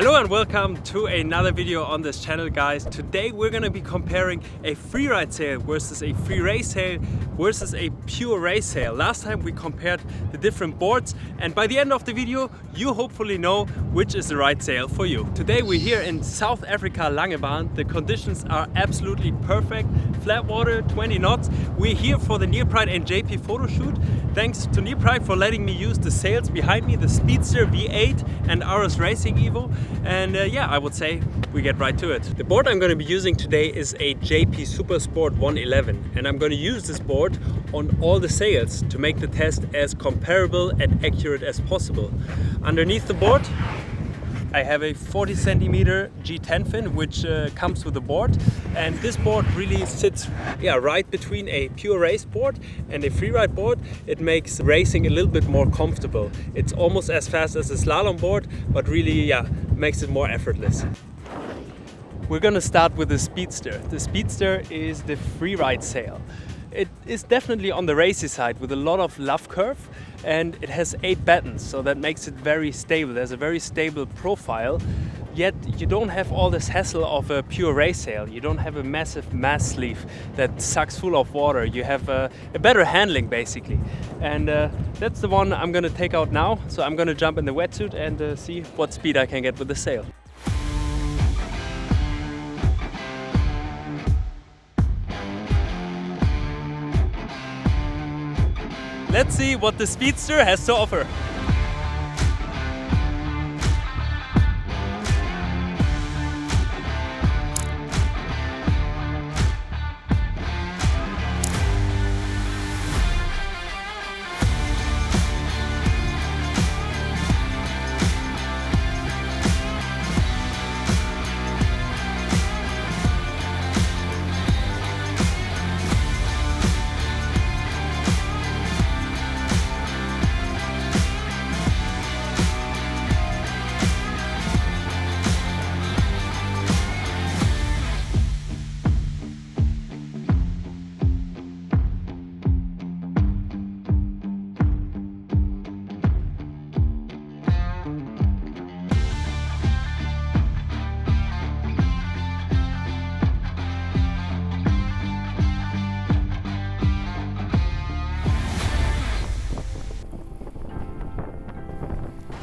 Hello and welcome to another video on this channel, guys. Today we're going to be comparing a Freeride Sail versus a Freerace Sail versus a pure race sail. Last time we compared the different boards, and by the end of the video you hopefully know which is the right sail for you. Today we're here in South Africa, Langebaan. The conditions are absolutely perfect. Flat water, 20 knots. We're here for the Prien and JP photo shoot. Thanks to Prien for letting me use the sails behind me, the Speedster V8 and RS Racing Evo. And yeah, I would say we get right to it. The board I'm going to be using today is a JP Super Sport 111, and I'm going to use this board on all the sails to make the test as comparable and accurate as possible. Underneath the board I have a 40 centimeter G10 fin which comes with the board, and this board really sits right between a pure race board and a freeride board. It makes racing a little bit more comfortable. It's almost as fast as a slalom board, but really makes it more effortless. We're gonna start with the Speedster. The Speedster is the Freeride Sail. It is definitely on the racy side with a lot of luff curve, and it has 8 battens, so that makes it very stable. There's a very stable profile, yet you don't have all this hassle of a pure race sail. You don't have a massive mast sleeve that sucks full of water. You have a better handling basically, and that's the one I'm gonna take out now. So I'm gonna jump in the wetsuit and see what speed I can get with the sail. Let's see what the Speedster has to offer.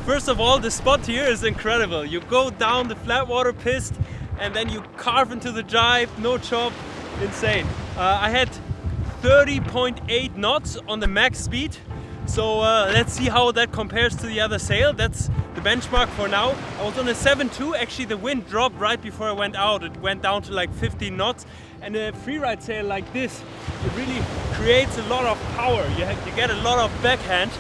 First of all, the spot here is incredible. You go down the flat water piste and then you carve into the jibe, no chop, insane. I had 30.8 knots on the max speed. So let's see how that compares to the other sail. That's the benchmark for now. I was on a 7.2. Actually, the wind dropped right before I went out. It went down to like 15 knots. And a freeride sail like this, it really creates a lot of power. You get a lot of backhand,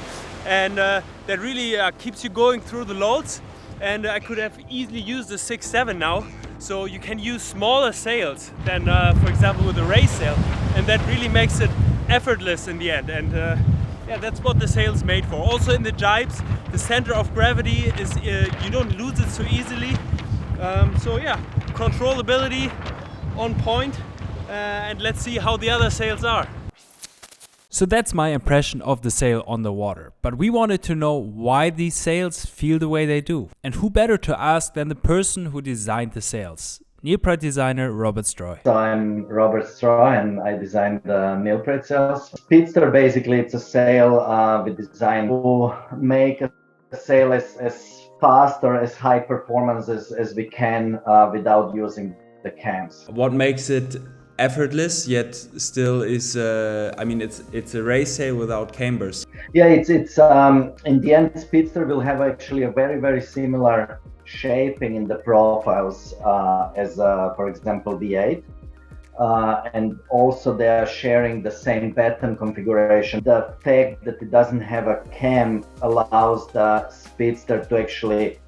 and that really keeps you going through the loads. And I could have easily used the 6.7 now. So you can use smaller sails than, for example, with a race sail. And that really makes it effortless in the end. And yeah, that's what the sail's made for. Also in the jibes, the center of gravity is, you don't lose it so easily. So yeah, controllability on point. And let's see how the other sails are. So that's my impression of the sail on the water. But we wanted to know why these sails feel the way they do. And who better to ask than the person who designed the sails? Neoprite designer Robert Stroy. So I'm Robert Stroy and I designed the Neoprite sails. Speedster, basically it's a sail we designed to make a sail as fast or as high performance as we can without using the cams. What makes it effortless yet still is it's a race sail without cambers? Yeah, it's in the end Speedster will have actually a very similar shaping in the profiles as for example V8, and also they are sharing the same batten configuration. The fact that it doesn't have a cam allows the Speedster to actually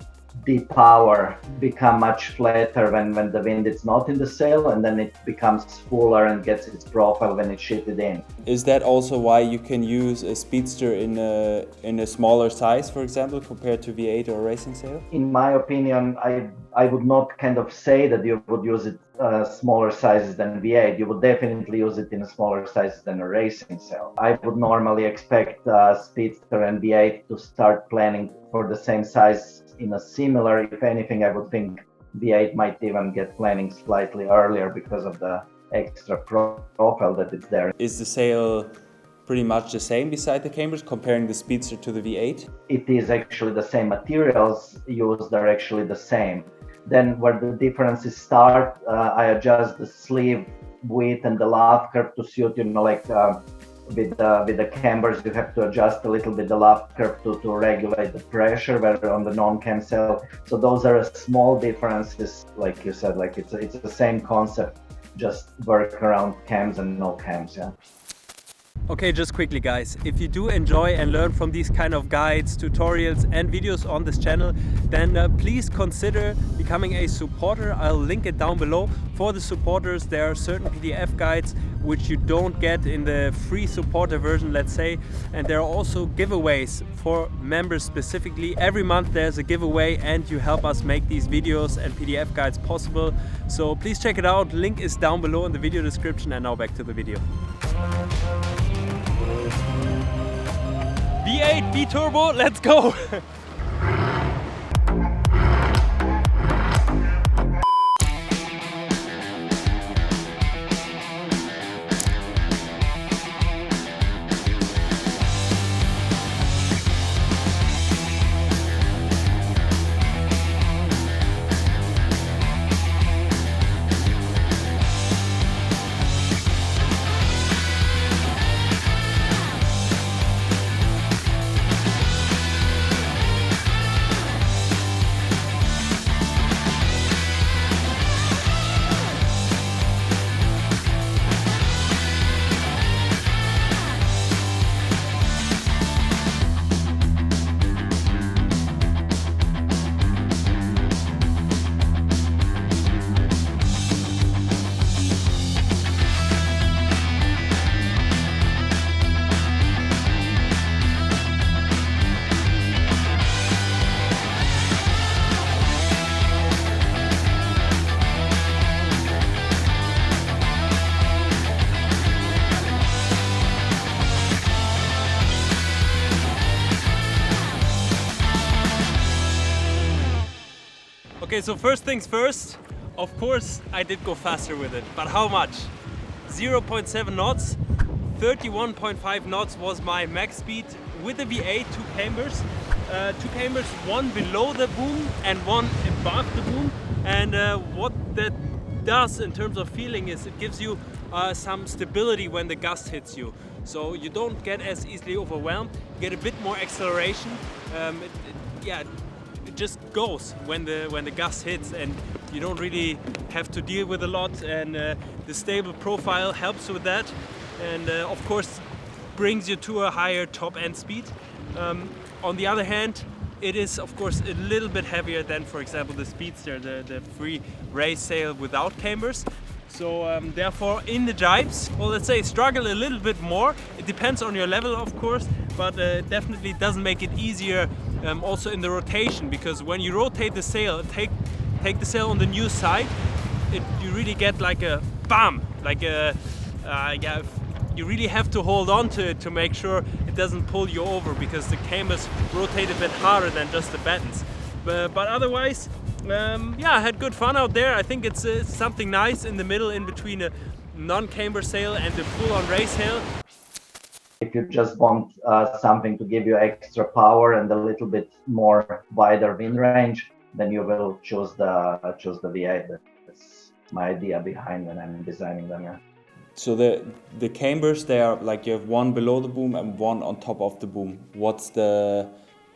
depower, become much flatter when the wind is not in the sail, and then it becomes fuller and gets its profile when it's shifted in. Is that also why you can use a Speedster in a smaller size, for example, compared to V8 or a racing sail? In my opinion, I would not kind of say that you would use it smaller sizes than V8, you would definitely use it in a smaller sizes than a racing sail. I would normally expect Speedster and V8 to start planning for the same size in a similar. If anything, I would think V8 might even get planning slightly earlier because of the extra profile that it's there. Is the sail pretty much the same beside the cambers, comparing the Speedster to the V8? It is actually the same. Materials used are actually the same. Then where the differences start, I adjust the sleeve width and the laugh curve to suit, with the cambers you have to adjust a little bit the laugh curve to regulate the pressure, where on the non-cam sail. So those are small differences, like you said, like it's the same concept, just work around cams and no cams, yeah. Okay, just quickly guys, if you do enjoy and learn from these kind of guides, tutorials and videos on this channel, then please consider becoming a supporter. I'll link it down below. For the supporters, there are certain PDF guides which you don't get in the free supporter version, let's say, and there are also giveaways for members specifically. Every month there's a giveaway and you help us make these videos and PDF guides possible. So please check it out, link is down below in the video description. And now back to the video. V8, V-turbo, let's go! Okay, so first things first, of course I did go faster with it, but how much? 0.7 knots, 31.5 knots was my max speed with the V8, two cambers, one below the boom and one above the boom. And what that does in terms of feeling is it gives you some stability when the gust hits you. So you don't get as easily overwhelmed, you get a bit more acceleration. It just goes when the gust hits, and you don't really have to deal with a lot, and the stable profile helps with that, and of course brings you to a higher top end speed. On the other hand, it is of course a little bit heavier than, for example, the Speedster, the Freerace Sail without cambers. So therefore in the jibes, well, let's say struggle a little bit more. It depends on your level, of course, but definitely doesn't make it easier also in the rotation, because when you rotate the sail, take the sail on the new side, you really get like a bam, like a you really have to hold on to it to make sure it doesn't pull you over, because the cambers rotate a bit harder than just the battens. But otherwise, I had good fun out there. I think it's something nice in the middle, in between a non-camber sail and the full-on race sail. If you just want something to give you extra power and a little bit more wider wind range, then you will choose the V8. That's my idea behind when I'm designing them. Yeah. So the cambers, they are like, you have one below the boom and one on top of the boom. What's the?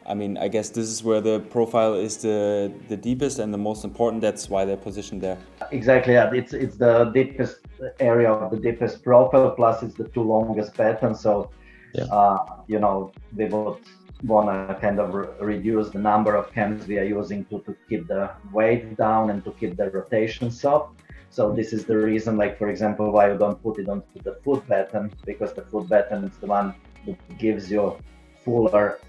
I mean, I guess this is where the profile is the deepest and the most important. That's why they're positioned there. Exactly. Yeah. It's the deepest area of the deepest profile. Plus, it's the two longest patterns. So, yeah. We would want to kind of reduce the number of cams we are using to keep the weight down and to keep the rotation soft. So this is the reason, like for example, why you don't put it onto the foot batten, because the foot batten is the one that gives you fuller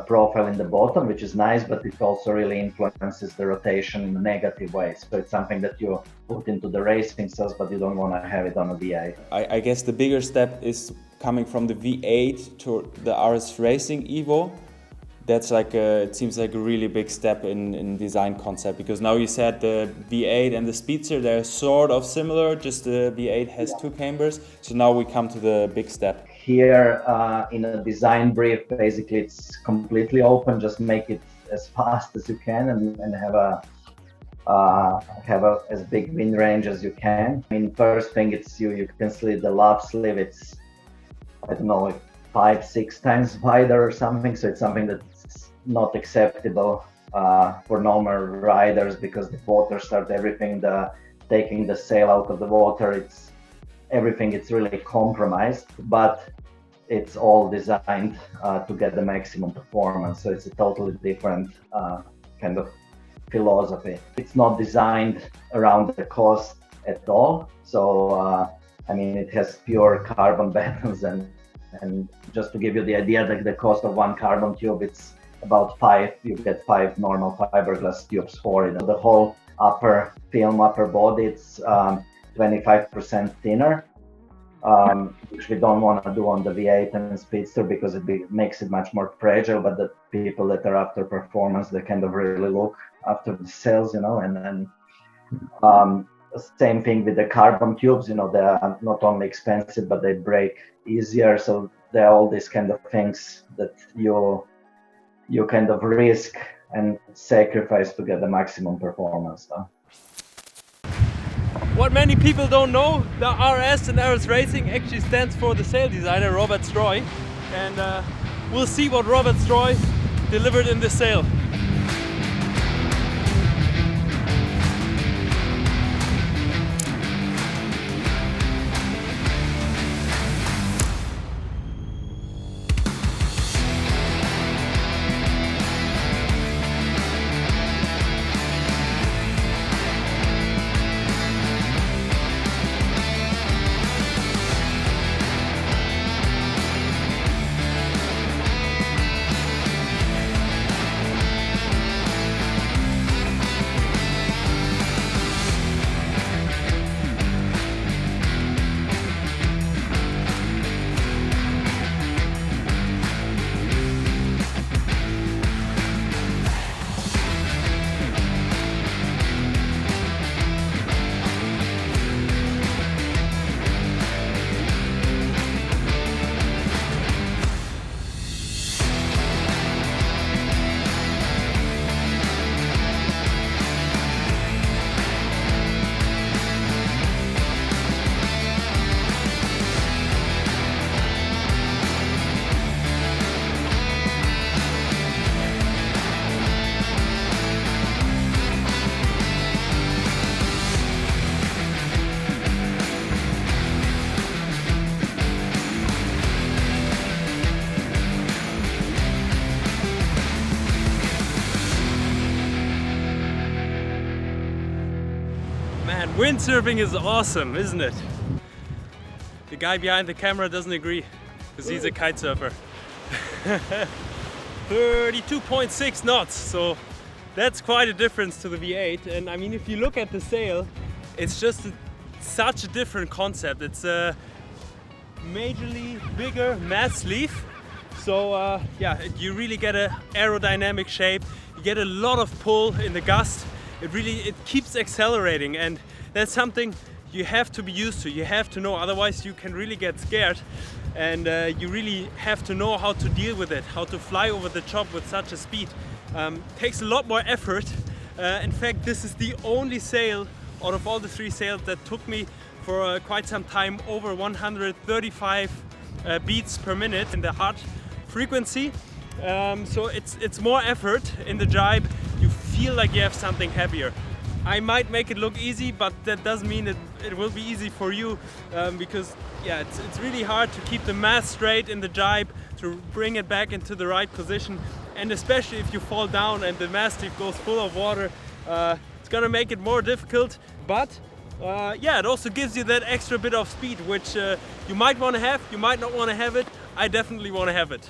profile in the bottom, which is nice, but it also really influences the rotation in a negative way. So it's something that you put into the racing sails, but you don't want to have it on a V8. I guess the bigger step is coming from the V8 to the RS Racing Evo. That's like it seems like a really big step in design concept, because now you said the V8 and the Speedster, they're sort of similar, just the V8 has two cambers. So now we come to the big step. Here in a design brief, basically it's completely open. Just make it as fast as you can and have as big wind range as you can. I mean, first thing, it's you can see the love sleeve. It's, I don't know, like 5-6 times wider or something. So it's something that's not acceptable for normal riders, because the water starts everything. Taking the sail out of the water, it's everything. It's really compromised, but it's all designed to get the maximum performance. So it's a totally different kind of philosophy. It's not designed around the cost at all. So I mean, it has pure carbon battens, and just to give you the idea, that the cost of one carbon tube, it's about 5. You get 5 normal fiberglass tubes for it. The whole upper body, it's 25% thinner, which we don't want to do on the V8 and Speedster, because it makes it much more fragile. But the people that are after performance, they kind of really look after the sails, you know. And then same thing with the carbon tubes, you know, they are not only expensive, but they break easier. So there are all these kind of things that you kind of risk and sacrifice to get the maximum performance. What many people don't know, the RS and RS Racing actually stands for the sail designer Robert Stroy, and we'll see what Robert Stroy delivered in this sail. Man, windsurfing is awesome, isn't it? The guy behind the camera doesn't agree, because he's a kite surfer. 32.6 knots, so that's quite a difference to the V8. And I mean, if you look at the sail, it's just such a different concept. It's a majorly bigger mass sleeve. So yeah, you really get an aerodynamic shape. You get a lot of pull in the gust. It keeps accelerating, and that's something you have to be used to. You have to know, otherwise you can really get scared, and you really have to know how to deal with it, how to fly over the top with such a speed. Takes a lot more effort. In fact, this is the only sail out of all the 3 sails that took me for quite some time over 135 beats per minute in the heart frequency. So it's more effort in the jibe. You feel like you have something heavier. I might make it look easy, but that doesn't mean it will be easy for you, because yeah, it's really hard to keep the mast straight in the jibe, to bring it back into the right position, and especially if you fall down and the mast goes full of water, it's gonna make it more difficult. But yeah, it also gives you that extra bit of speed, which you might want to have, you might not want to have it. I definitely want to have it.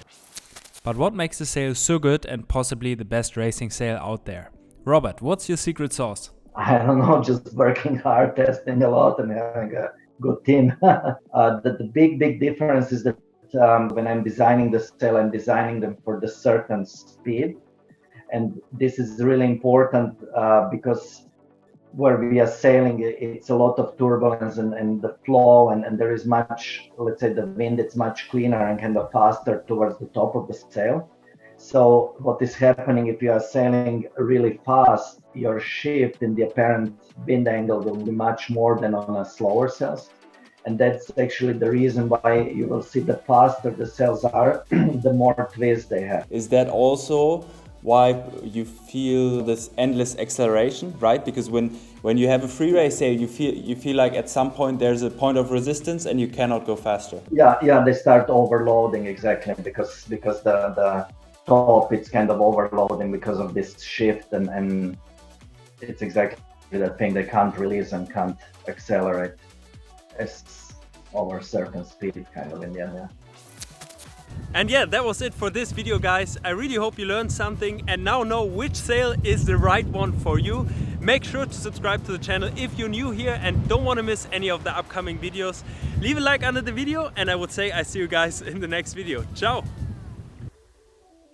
But what makes the sail so good and possibly the best racing sail out there? Robert, what's your secret sauce? I don't know, just working hard, testing a lot, and having a good team. The big difference is that when I'm designing the sail, I'm designing them for the certain speed. And this is really important because where we are sailing, it's a lot of turbulence and the flow, and there is much, let's say the wind, it's much cleaner and kind of faster towards the top of the sail. So what is happening if you are sailing really fast, your shift in the apparent wind angle will be much more than on a slower sails. And that's actually the reason why you will see the faster the sails are, the more twist they have. Is that also why you feel this endless acceleration, right? Because when you have a Freerace sail, you feel like at some point there's a point of resistance and you cannot go faster. Yeah, they start overloading, exactly, because the top, it's kind of overloading because of this shift, and it's exactly that thing. They can't release and can't accelerate as over a certain speed, kind of in the end. Yeah. And yeah, that was it for this video, guys. I really hope you learned something and now know which sail is the right one for you. Make sure to subscribe to the channel if you're new here and don't want to miss any of the upcoming videos. Leave a like under the video, and I would say I see you guys in the next video. Ciao!